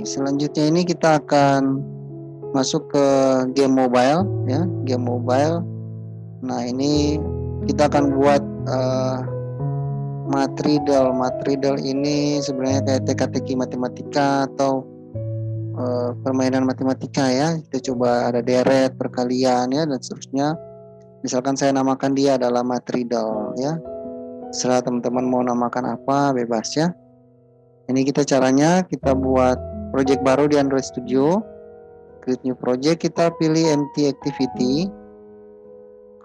selanjutnya ini kita akan masuk ke game mobile ya, game mobile. Nah, ini kita akan buat matridel ini sebenarnya kayak teka-teki matematika atau permainan matematika ya. Kita coba ada deret, perkalian ya, dan seterusnya. Misalkan saya namakan dia adalah matridel ya. Setelah teman-teman mau namakan apa, bebas ya. Ini caranya kita buat project baru di Android Studio. Create new project, kita pilih empty activity.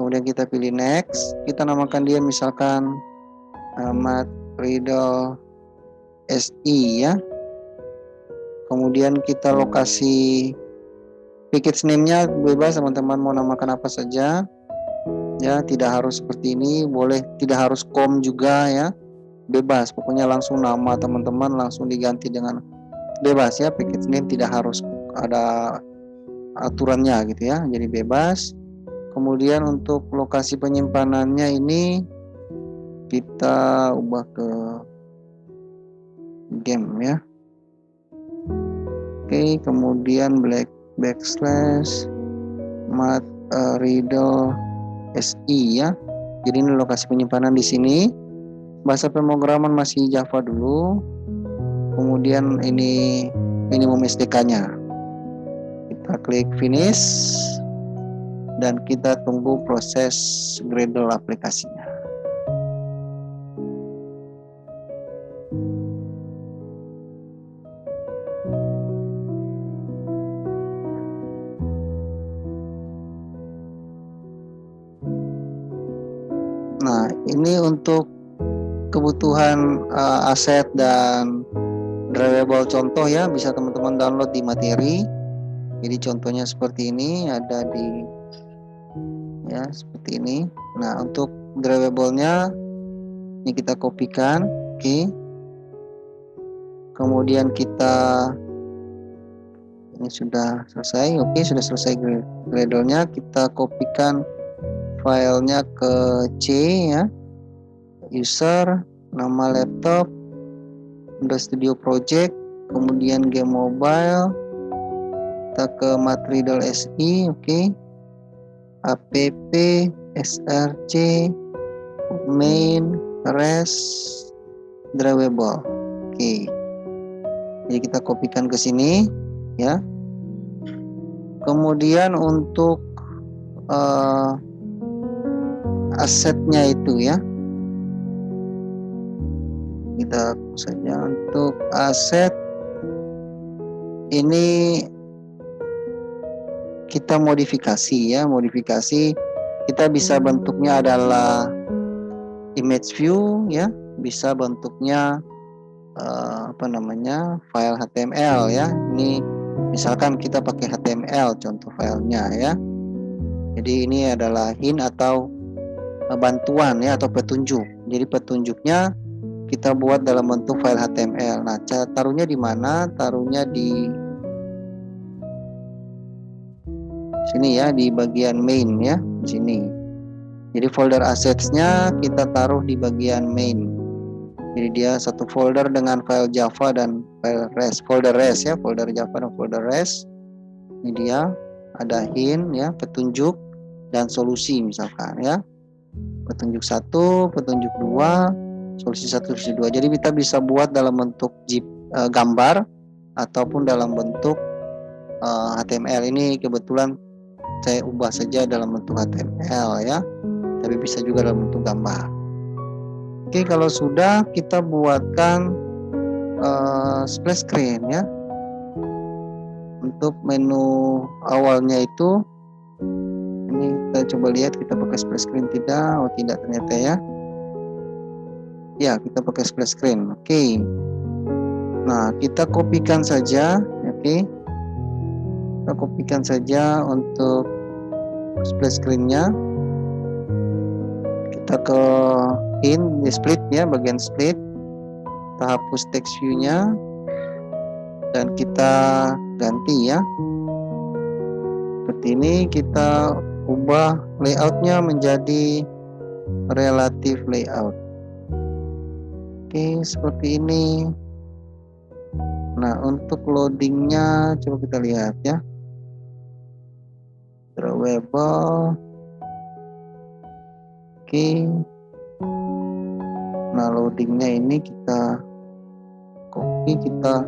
Kemudian kita pilih next. Kita namakan dia misalkan matridel SI ya. Kemudian kita lokasi package name-nya bebas, teman-teman mau namakan apa saja. Ya, tidak harus seperti ini, boleh tidak harus com juga ya. Bebas, pokoknya langsung nama teman-teman langsung diganti dengan bebas ya, package name tidak harus ada aturannya gitu ya, jadi bebas. Kemudian untuk lokasi penyimpanannya ini kita ubah ke game ya. Oke, kemudian backslash matridel SI ya. Jadi ini lokasi penyimpanan di sini. Bahasa pemrograman masih Java dulu. Kemudian ini minimum SDK-nya. Kita klik finish dan kita tunggu proses Gradle aplikasinya. Nah, ini untuk kebutuhan aset dan drivable contoh ya, bisa teman-teman download di materi. Jadi contohnya seperti ini, ada di ya seperti ini. Nah, untuk drivable-nya ini kita kopikan, oke. Kemudian ini sudah selesai, oke, sudah selesai Gradle-nya. Kita kopikan filenya ke C ya, user, nama laptop, Android Studio Project, kemudian game mobile, kita ke matridel SI, oke. App, src, main, res, drivable, oke. Jadi kita kopikan ke sini ya. Kemudian untuk asetnya itu ya, kita saja untuk aset ini kita modifikasi ya, kita bisa bentuknya adalah image view ya, bisa bentuknya file HTML ya. Ini misalkan kita pakai HTML contoh filenya ya. Jadi ini adalah hint atau bantuan ya, atau petunjuk. Jadi petunjuknya kita buat dalam bentuk file HTML. Nah, taruhnya di mana? Taruhnya di sini ya, di bagian main ya, di sini. Jadi folder assets-nya kita taruh di bagian main. Jadi dia satu folder dengan file Java dan file REST, folder REST ya, folder Java dan folder REST. Ini dia ada hint ya, petunjuk dan solusi misalkan ya. Petunjuk 1, petunjuk 2, solusi 1, solusi 2. Jadi kita bisa buat dalam bentuk gambar ataupun dalam bentuk HTML. Ini kebetulan saya ubah saja dalam bentuk HTML ya, tapi bisa juga dalam bentuk gambar. Oke, kalau sudah kita buatkan splash screen ya. Untuk menu awalnya itu, ini kita coba lihat kita pakai splash screen tidak? Oh tidak ternyata ya. Ya, kita pakai splash screen. Oke. Nah, kita kopikan saja, oke. Kita kopikan saja untuk splash screen-nya. Kita ke hint di split ya, bagian split. Kita hapus text view-nya dan kita ganti ya. Seperti ini, kita ubah layout-nya menjadi relative layout. Oke, seperti ini. Nah, untuk loadingnya coba kita lihat ya. Drawable. Oke. Nah, loadingnya ini kita copy, kita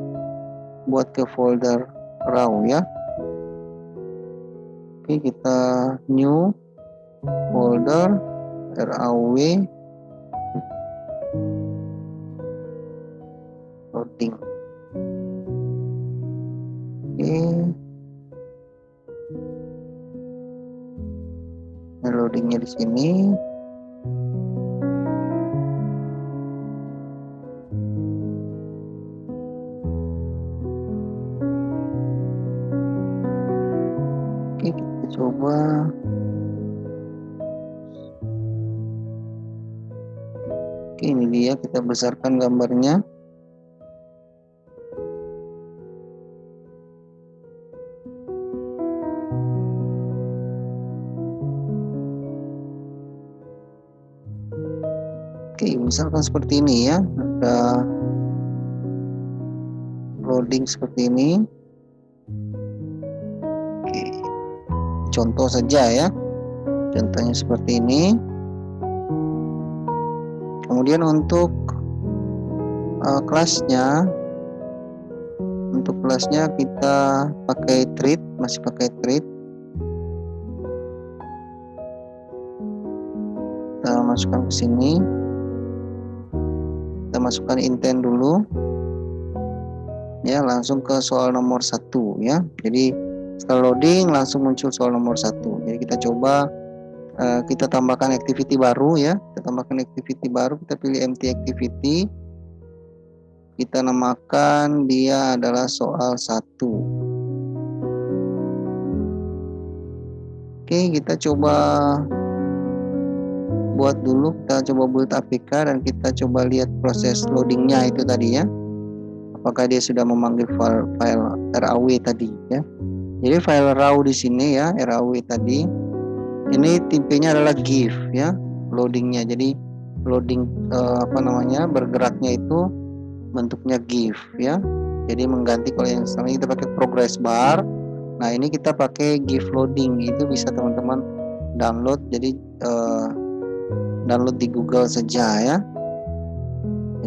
buat ke folder raw ya. Oke, kita new folder raw loading. Oke. Nah, loadingnya di sini. Oke, kita coba. Oke, ini dia, kita besarkan gambarnya. Oke, misalkan seperti ini ya, ada loading seperti ini. Oke, contoh saja ya, contohnya seperti ini. Kemudian untuk kelasnya, kita pakai treat, masih pakai treat. Kita masukkan ke sini. Kita masukkan intent dulu. Ya, langsung ke soal nomor 1 ya. Jadi setelah loading langsung muncul soal nomor 1. Jadi kita coba kita tambahkan activity baru ya. Kita tambahkan activity baru, kita pilih empty activity. Kita namakan dia adalah soal 1. Oke, kita coba buat dulu, kita coba build APK dan kita coba lihat proses loadingnya itu tadi ya. Apakah dia sudah memanggil file RAW tadi ya. Jadi file raw di sini ya, RAW tadi. Ini tipenya adalah GIF ya, loadingnya. Jadi loading bergeraknya itu bentuknya GIF ya. Jadi mengganti, kalau yang selama ini kita pakai progress bar. Nah, ini kita pakai GIF loading. Itu bisa teman-teman download. Jadi download di Google saja ya.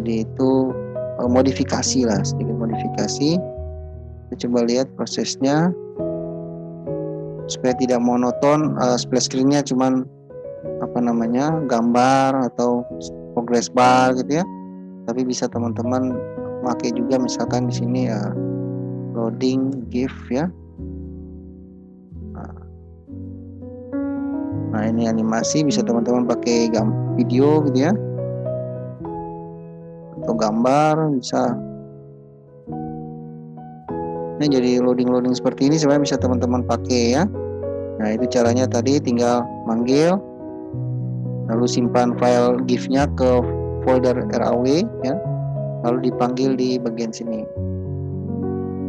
Jadi itu modifikasi lah, sedikit modifikasi. Kita coba lihat prosesnya supaya tidak monoton. Splash screen-nya cuman gambar atau progress bar gitu ya. Tapi bisa teman-teman pakai juga, misalkan di sini ya loading GIF ya. Nah, ini animasi, bisa teman-teman pakai video gitu ya, atau gambar bisa. Ini jadi loading seperti ini sebenarnya bisa teman-teman pakai ya. Nah, itu caranya tadi, tinggal manggil lalu simpan file GIF-nya ke folder RAW ya, lalu dipanggil di bagian sini.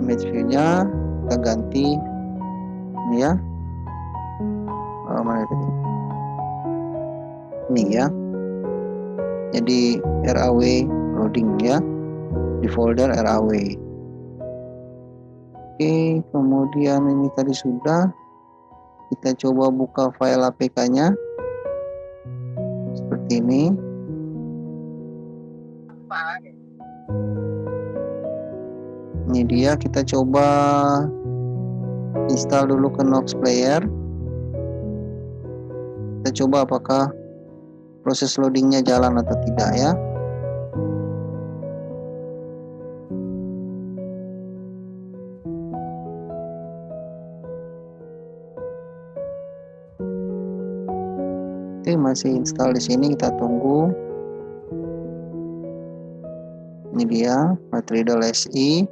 Image view-nya kita ganti ini ya. Mana tadi? Ini ya. Jadi RAW loading ya di folder RAW. Oke, kemudian ini tadi sudah. Kita coba buka file APK-nya seperti ini. Ini dia, kita coba install dulu ke Nox Player. Kita coba apakah proses loadingnya jalan atau tidak ya. Oke, masih install di sini, kita tunggu. Ini dia Matriddle SI.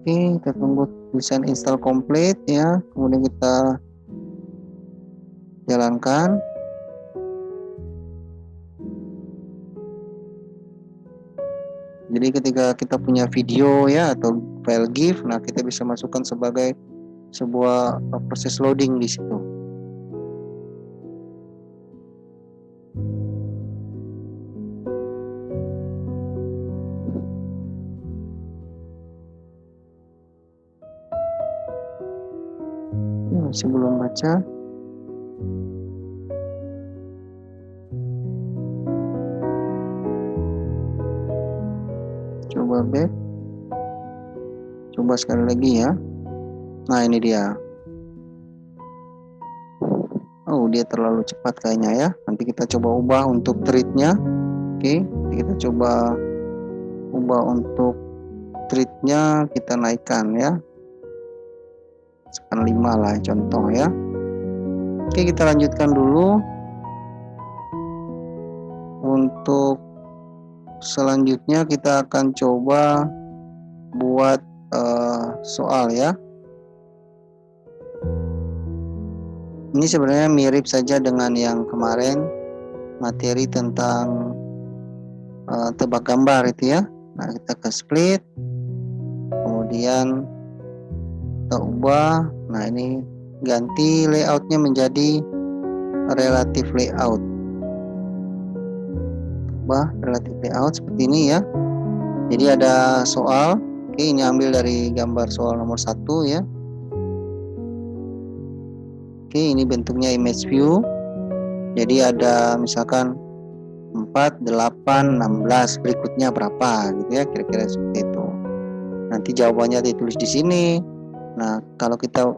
Oke, kita tunggu tulisan install complete ya. Kemudian kita jalankan. Jadi ketika kita punya video ya atau file GIF, nah kita bisa masukkan sebagai sebuah proses loading di situ. Masih belum baca. Coba back. Coba sekali lagi ya. Nah, ini dia. Oh, dia terlalu cepat kayaknya ya. Nanti kita coba ubah untuk treatnya. Oke, kita coba ubah untuk treatnya, kita naikkan ya. Sekarang 5 lah contoh ya. Oke, kita lanjutkan dulu. Untuk selanjutnya kita akan coba buat soal ya. Ini sebenarnya mirip saja dengan yang kemarin, materi tentang tebak gambar itu ya. Nah, kita ke split, kemudian kita ubah. Nah, ini ganti layoutnya menjadi relative layout. Ubah relative layout seperti ini ya. Jadi ada soal. Oke, ini ambil dari gambar soal nomor 1 ya. Oke, ini bentuknya image view. Jadi ada misalkan 4, 8, 16, berikutnya berapa gitu ya, kira-kira seperti itu. Nanti jawabannya ditulis di sini. Nah, kalau kita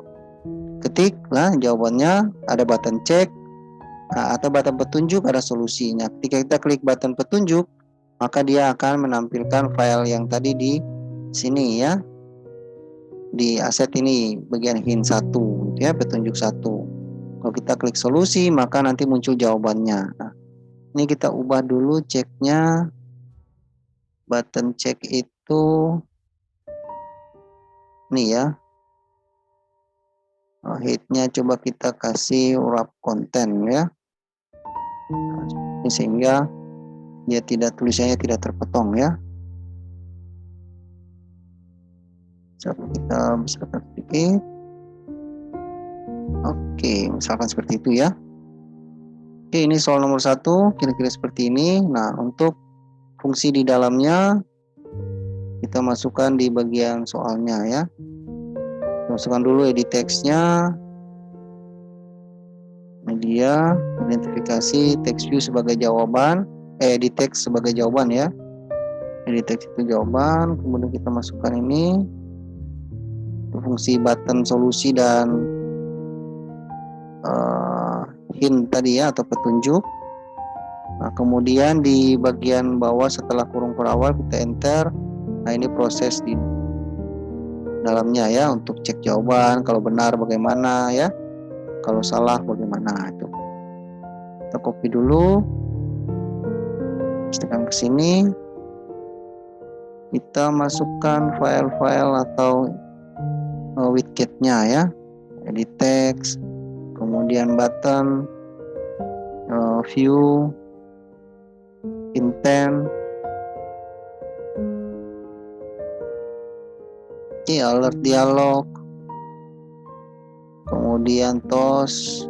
ketik lah jawabannya, ada button cek, nah, atau button petunjuk, ada solusinya. Ketika kita klik button petunjuk, maka dia akan menampilkan file yang tadi di sini ya, di aset ini bagian hint 1 gitu ya, petunjuk 1. Kalau kita klik solusi, maka nanti muncul jawabannya. Nah, ini kita ubah dulu ceknya. Button cek itu nih ya, hitnya coba kita kasih wrap konten ya, sehingga dia tulisannya tidak terpotong ya. Coba kita besarkan sedikit. Oke, misalkan seperti itu ya. Oke, ini soal nomor 1 kira-kira seperti ini. Nah, untuk fungsi di dalamnya kita masukkan di bagian soalnya ya. Masukkan dulu edit text-nya, media, identifikasi text view sebagai jawaban, edit text sebagai jawaban ya. Edit text itu jawaban, kemudian kita masukkan ini fungsi button solusi dan hint tadi ya, atau petunjuk. Nah, kemudian di bagian bawah setelah kurung perawal kita enter. Nah, ini proses di dalamnya ya, untuk cek jawaban, kalau benar bagaimana ya, kalau salah bagaimana itu. Kita copy dulu, pastikan ke sini, kita masukkan file-file atau widgetnya ya, edit text, kemudian button, view, intent, alert dialog, kemudian TOS,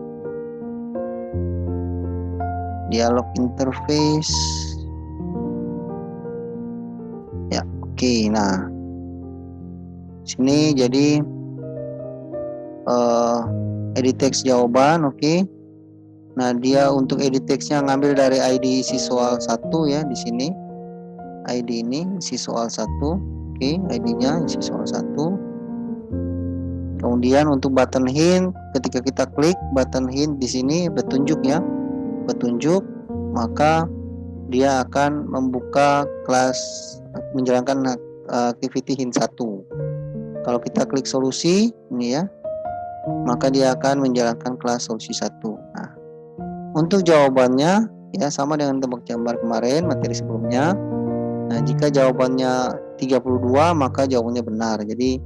dialog interface ya. Oke, nah sini jadi edit text jawaban. Oke. Nah, dia untuk edit text-nya ngambil dari ID isi soal 1 ya, di sini. ID ini isi soal 1. Oke, ID-nya isi soal 1. Kemudian untuk button hint, ketika kita klik button hint di sini petunjuk ya. Petunjuk, maka dia akan membuka kelas, menjalankan activity hint 1. Kalau kita klik solusi ini ya, maka dia akan menjalankan kelas solusi 1. Nah, untuk jawabannya ya sama dengan tebak gambar kemarin, materi sebelumnya. Nah, jika jawabannya 32 maka jawabannya benar. Jadi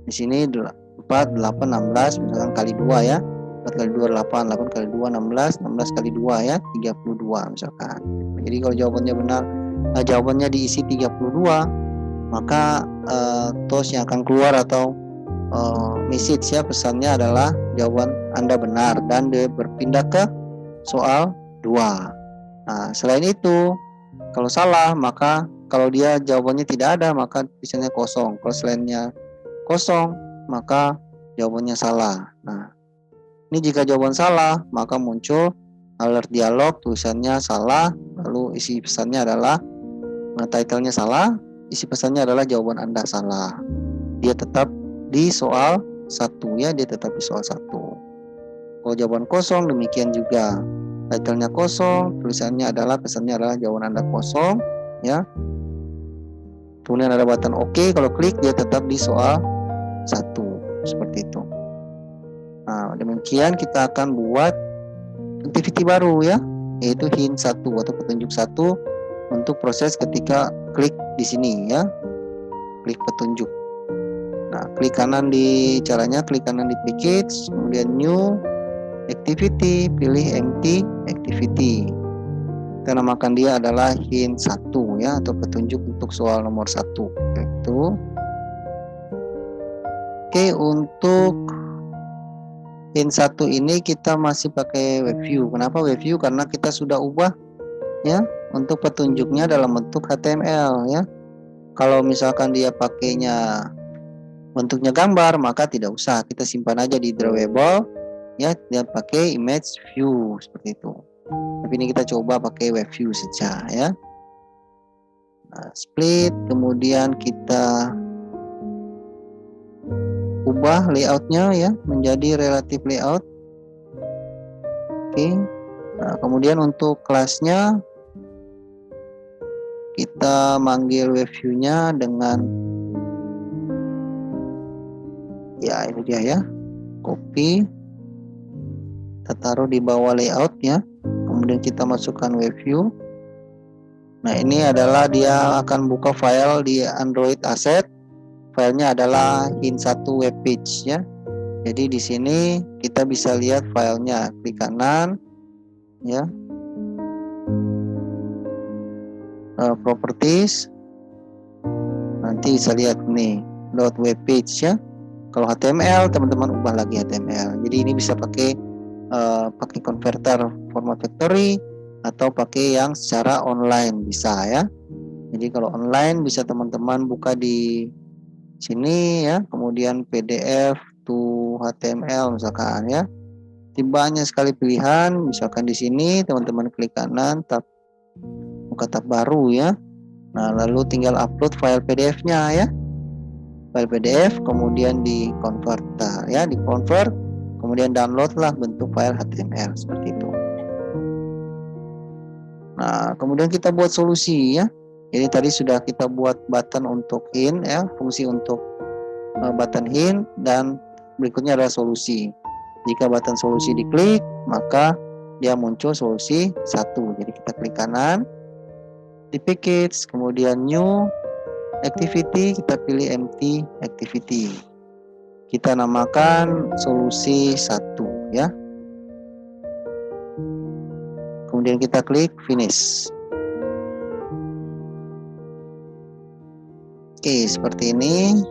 di sini 4, 8, 16 misalkan kali 2 ya. 4 kali 2 8, 8 kali 2 16, 16 kali 2 ya 32 misalkan. Jadi kalau jawabannya benar, jawabannya diisi 32, maka TOS yang akan keluar atau message ya, pesannya adalah jawaban Anda benar dan dia berpindah ke soal 2. Nah, selain itu kalau salah maka kalau dia jawabannya tidak ada maka tulisannya kosong. Kalau selainnya kosong maka jawabannya salah. Nah, ini jika jawaban salah maka muncul alert dialog, tulisannya salah, lalu isi pesannya adalah title-nya salah, isi pesannya adalah jawaban Anda salah. Dia tetap di soal 1 ya, dia tetap di soal 1. Kalau jawaban kosong demikian juga. Title-nya kosong, tulisannya adalah pesannya adalah jawaban Anda kosong ya. Kemudian ada button OK, kalau klik dia tetap di soal 1 seperti itu. Nah, demikian kita akan buat activity baru ya, yaitu hint 1 atau petunjuk 1 untuk proses ketika klik di sini ya. Klik petunjuk. Nah, klik kanan di caranya, klik kanan di package, kemudian new activity, pilih empty activity. Kita namakan dia adalah hint 1 ya, atau petunjuk untuk soal nomor 1 itu. Oke, untuk hint 1 ini kita masih pakai web view. Kenapa web view? Karena kita sudah ubah ya untuk petunjuknya dalam bentuk HTML ya. Kalau misalkan dia pakainya bentuknya gambar maka tidak usah, kita simpan aja di drawable ya, dia pakai image view seperti itu. Tapi ini kita coba pakai web view saja ya. Nah, split, kemudian kita ubah layoutnya ya menjadi relative layout. Oke. Nah, kemudian untuk kelasnya kita manggil web view-nya dengan ya ini dia ya, copy, kita taruh di bawah layout ya, kemudian kita masukkan web view. Nah, ini adalah dia akan buka file di Android Asset, filenya adalah hint1 web page ya. Jadi di sini kita bisa lihat filenya, klik kanan ya, properties, nanti bisa lihat nih dot web page ya. Kalau HTML teman-teman ubah lagi HTML. Jadi ini bisa pakai converter format factory atau pakai yang secara online bisa ya. Jadi kalau online bisa teman-teman buka di sini ya, kemudian PDF to HTML misalkan ya. Banyak sekali pilihan, misalkan di sini teman-teman klik kanan tab buka tab baru ya. Nah, lalu tinggal upload file PDF-nya ya. File PDF kemudian di convert ya, di convert kemudian downloadlah bentuk file HTML seperti itu. Nah, kemudian kita buat solusi ya. Jadi tadi sudah kita buat button untuk hint ya, fungsi untuk button hint, dan berikutnya adalah solusi. Jika button solusi diklik, maka dia muncul solusi 1. Jadi kita klik kanan di package, kemudian new activity, kita pilih empty activity. Kita namakan solusi 1 ya. Kemudian kita klik finish. Oke, seperti ini.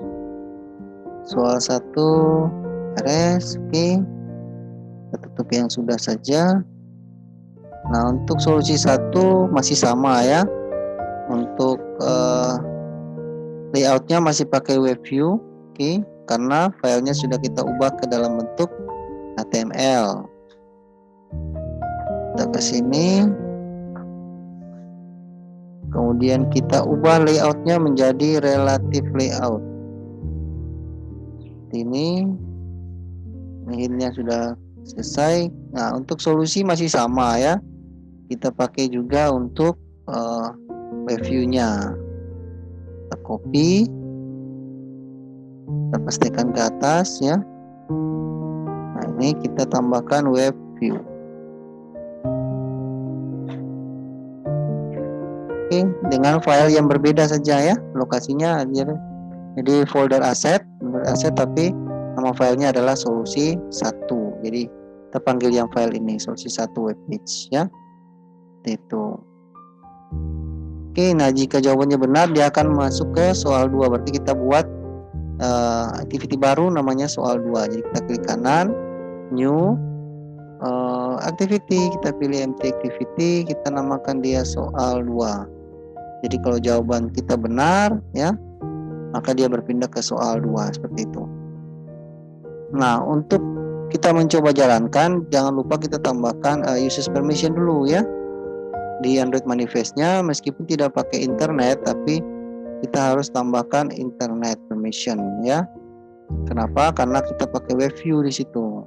Soal 1 beres. Oke. Kita tutup yang sudah saja. Nah, untuk solusi 1 masih sama ya. Untuk layoutnya masih pakai web view. Oke, karena filenya sudah kita ubah ke dalam bentuk HTML. Kita ke sini, kemudian kita ubah layoutnya menjadi relative layout. Ini hintnya sudah selesai. Nah, untuk solusi masih sama ya, kita pakai juga untuk reviewnya. Kita copy, kita pastikan ke atas ya. Nah, ini kita tambahkan web view. Oke, dengan file yang berbeda saja ya, lokasinya jadi folder aset tapi nama filenya adalah solusi 1. Jadi kita panggil yang file ini solusi 1 web page ya. Itu. Oke, nah jika jawabannya benar dia akan masuk ke soal 2. Berarti kita buat activity baru namanya soal 2. Jadi kita klik kanan, new activity, kita pilih empty activity, kita namakan dia soal 2. Jadi kalau jawaban kita benar ya, maka dia berpindah ke soal 2 seperti itu. Nah, untuk kita mencoba jalankan, jangan lupa kita tambahkan users permission dulu ya. Di Android manifestnya meskipun tidak pakai internet, tapi kita harus tambahkan internet permission ya. Kenapa? Karena kita pakai web view di situ.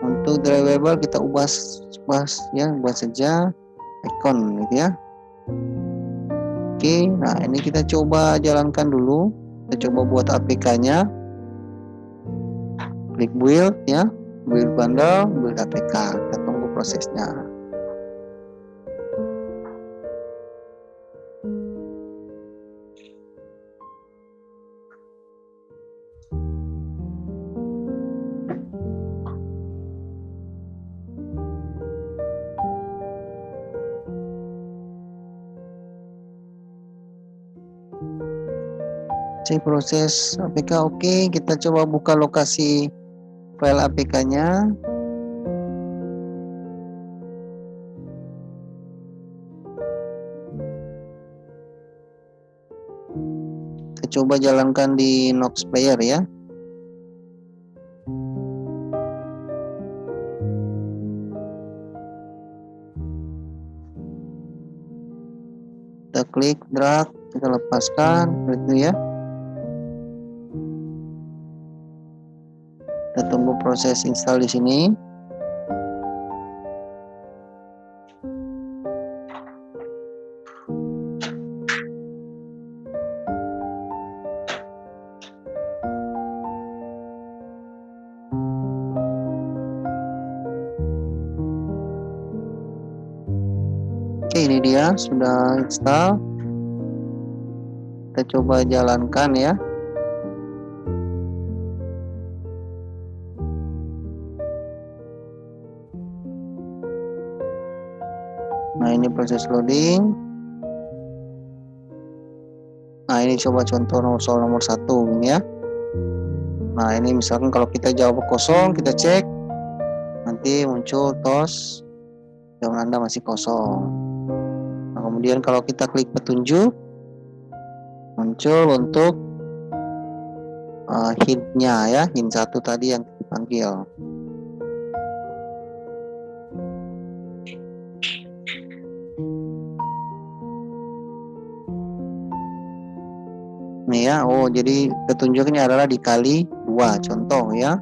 Untuk drivable kita ubah saja icon gitu ya. Oke, nah ini kita coba jalankan dulu. Kita coba buat APK-nya. Klik build ya, build bundle, build APK. Kita tunggu prosesnya. Proses APK oke, kita coba buka lokasi file APK-nya. Kita coba jalankan di Nox Player ya. Kita klik drag, kita lepaskan seperti itu ya. Kita tunggu proses install di sini. Oke, ini dia sudah install. Kita coba jalankan ya. Nah, ini proses loading. Nah, ini coba contoh soal nomor 1 ini ya. Nah, ini misalkan kalau kita jawab kosong, kita cek. Nanti muncul tos jawaban Anda masih kosong. Nah, kemudian kalau kita klik petunjuk, muncul untuk hint-nya ya, hint 1 tadi yang dipanggil. Nih ya, oh jadi petunjuknya adalah dikali 2, contoh ya,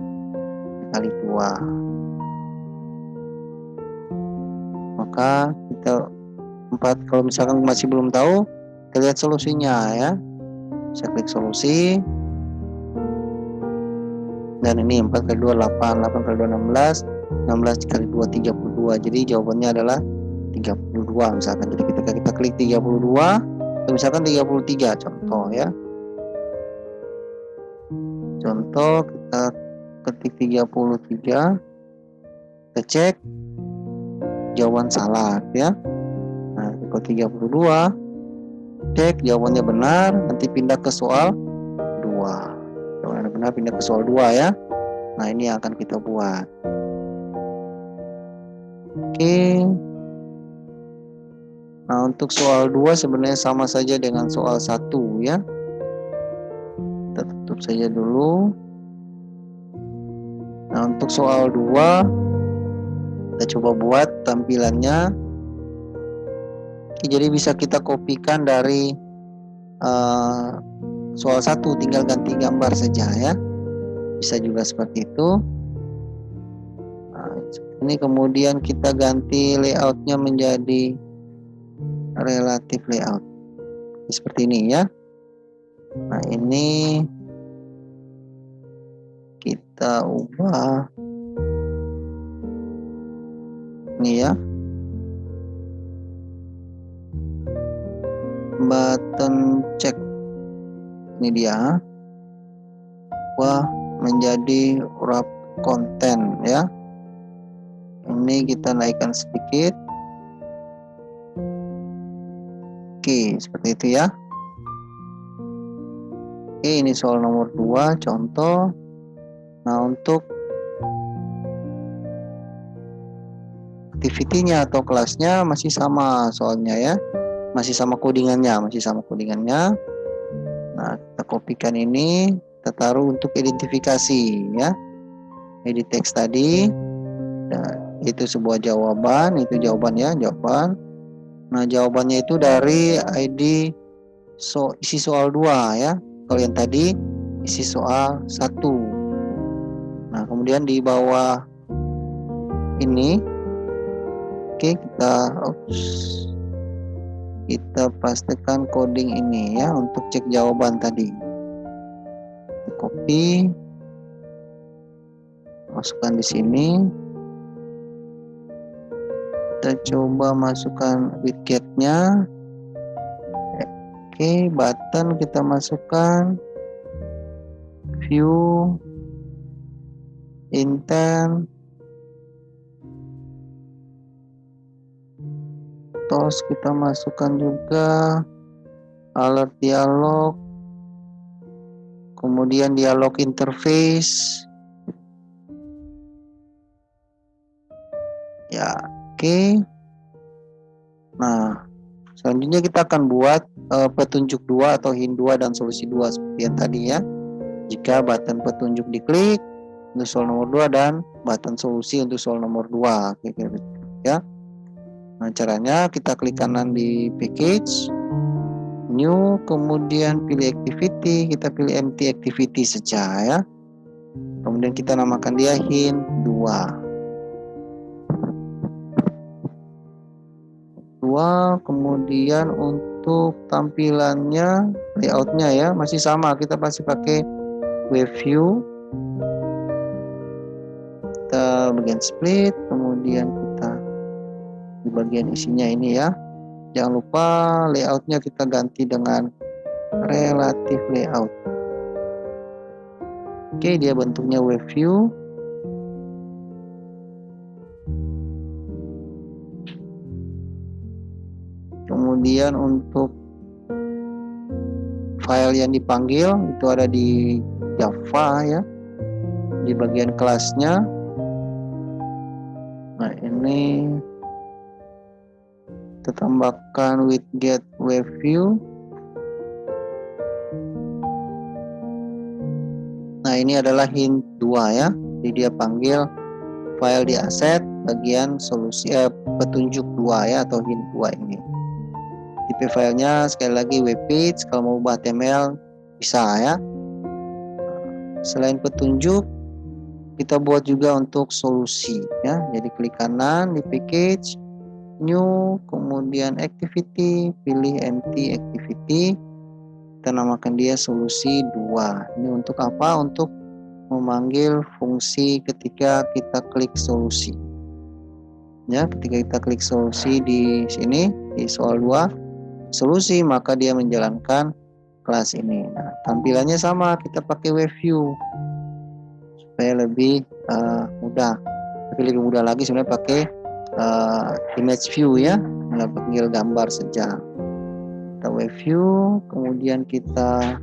dikali 2. Maka kita 4, kalau misalkan masih belum tahu, kita lihat solusinya ya. Saya klik solusi. Dan ini 4 kali 2 8, 8 kali 2 16, 16 dikali 2 32. Jadi jawabannya adalah 32 misalkan. Jadi kita klik 32, atau misalkan 33 contoh ya. Contoh kita ketik 33, kita cek jawaban salah ya. Nah, kalau 32 cek jawabannya benar, nanti pindah ke soal 2. Jawabannya benar pindah ke soal 2 ya. Nah, ini yang akan kita buat. Oke. Nah, untuk soal 2 sebenarnya sama saja dengan soal 1 ya. Kita tutup saja dulu. Nah, untuk soal 2 kita coba buat tampilannya. Oke, jadi bisa kita kopikan dari soal 1, tinggal ganti gambar saja ya. Bisa juga seperti itu. Nah, ini kemudian kita ganti layoutnya menjadi relatif layout seperti ini ya. Nah, ini kita ubah ini ya, button check ini dia, ubah menjadi wrap content ya. Ini kita naikkan sedikit. Oke, seperti itu ya. Oke, ini soal nomor 2 contoh. Nah, untuk activity-nya atau kelasnya masih sama soalnya ya. Masih sama codingannya. Nah, kita kopikan ini, kita taruh untuk identifikasi ya. Edit text tadi. Nah, itu sebuah jawaban, itu jawabannya, jawaban. Nah, jawabannya itu dari ID isi soal 2 ya. Kalau yang tadi isi soal 1. Nah, kemudian di bawah ini oke, kita pastikan coding ini ya untuk cek jawaban tadi. Copy, masukkan di sini. Kita coba masukkan widgetnya. Oke, button kita masukkan, view, intent, terus kita masukkan juga alert dialog, kemudian dialog interface ya. Oke, nah selanjutnya kita akan buat petunjuk 2 atau hint 2 dan solusi 2 seperti yang tadi ya. Jika button petunjuk diklik untuk soal nomor 2 dan button solusi untuk soal nomor 2 ya. Nah, caranya kita klik kanan di package, new, kemudian pilih activity, kita pilih empty activity saja ya. Kemudian kita namakan dia hint 2. Kemudian untuk tampilannya, layoutnya ya masih sama, kita pasti pakai web view. Kita bagian split, kemudian kita di bagian isinya ini ya. Jangan lupa layoutnya kita ganti dengan relative layout. Oke, dia bentuknya web view. Kemudian untuk file yang dipanggil itu ada di Java ya, di bagian kelasnya. Nah, ini kita tambahkan widget web view. Nah, ini adalah hint 2 ya. Jadi dia panggil file di aset bagian solusi petunjuk 2 ya, atau hint 2 ini. Tipe filenya sekali lagi web page, kalau mau ubah HTML bisa ya. Selain petunjuk, kita buat juga untuk solusi ya. Jadi klik kanan di package, new, kemudian activity, pilih empty activity. Kita namakan dia solusi 2. Ini untuk apa? Untuk memanggil fungsi ketika kita klik solusi. Ya, ketika kita klik solusi di sini di soal 2 solusi, maka dia menjalankan kelas ini. Nah, tampilannya sama, kita pakai web view supaya lebih mudah. Tapi lebih mudah lagi sebenarnya pakai image view ya, panggil gambar saja. Kita web view, kemudian kita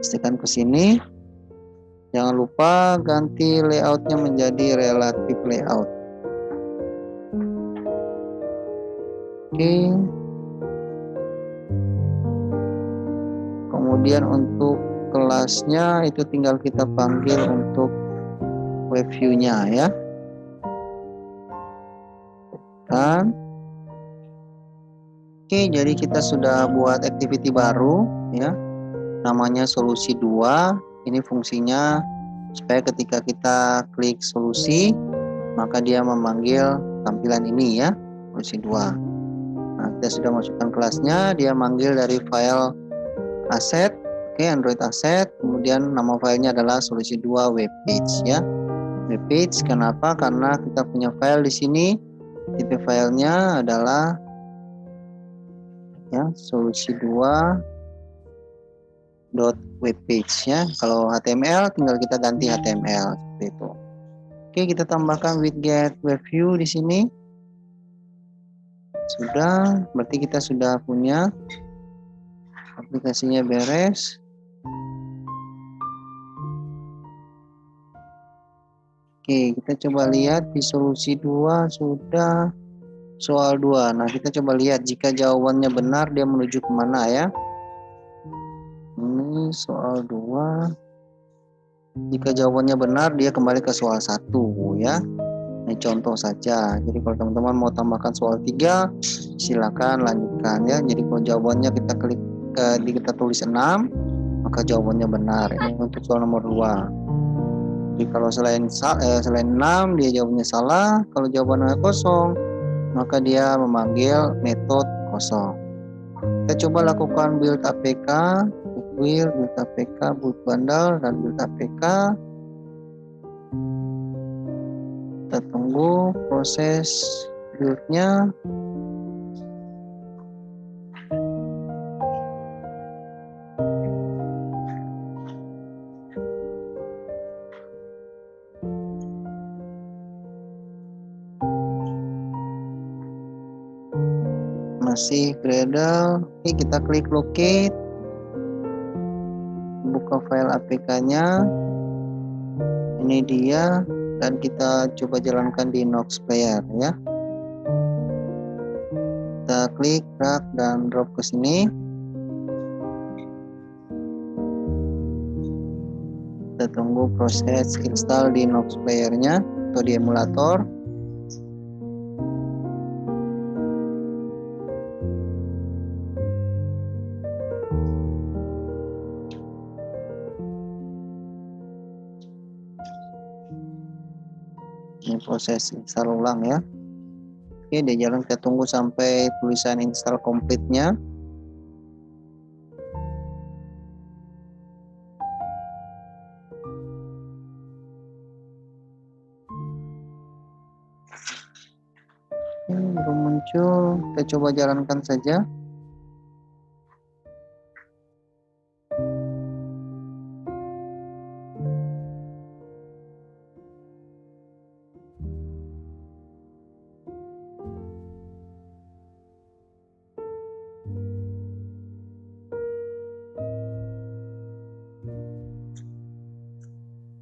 pastikan ke sini. Jangan lupa ganti layoutnya menjadi relative layout. Oke. Kemudian untuk kelasnya itu tinggal kita panggil untuk web view-nya ya. Kan? Oke, jadi kita sudah buat activity baru ya. Namanya solusi 2. Ini fungsinya supaya ketika kita klik solusi maka dia memanggil tampilan ini ya, solusi 2. Nah, kita sudah masukkan kelasnya, dia manggil dari file asset, oke, Android asset, kemudian nama filenya adalah solusi 2 web page ya. Web page kenapa? Karena kita punya file di sini, tipe filenya adalah ya solusi 2 .webpage ya. Kalau HTML tinggal kita ganti HTML seperti itu. Oke, kita tambahkan widget web view di sini. Sudah, berarti kita sudah punya aplikasinya beres. Oke, kita coba lihat di solusi 2 sudah soal 2. Nah, kita coba lihat jika jawabannya benar dia menuju kemana ya. Ini soal 2. Jika jawabannya benar dia kembali ke soal 1 ya. Ini contoh saja. Jadi kalau teman-teman mau tambahkan soal 3, silakan lanjutkan ya. Jadi kalau jawabannya kita klik kita tulis 6, maka jawabannya benar. Ini untuk soal nomor 2. Jadi kalau selain 6 dia jawabannya salah, kalau jawabannya kosong, maka dia memanggil metode kosong. Kita coba lakukan build APK, build APK, build bundle, dan build APK. Kita tunggu proses build-nya. Masih Gradle. Oke, kita klik locate, buka file APK-nya. Ini dia, dan kita coba jalankan di Nox Player ya. Kita klik, drag, dan drop ke sini. Kita tunggu proses install di Nox Player-nya atau di emulator. Ini proses install ulang ya. Oke, dia jalan, kita tunggu sampai tulisan install complete-nya. Belum muncul, kita coba jalankan saja.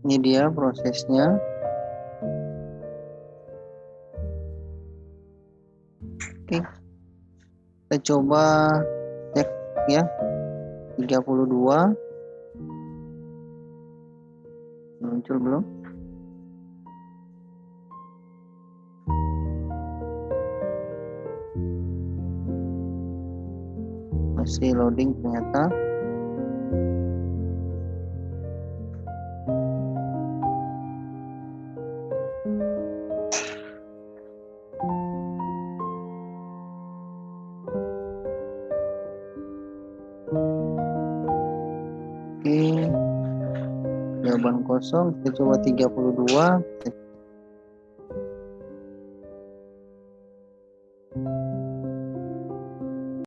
Ini dia prosesnya. Oke, kita coba cek ya. 32 muncul belum? Masih loading ternyata. Oke, jawaban kosong. Kita coba 32, kita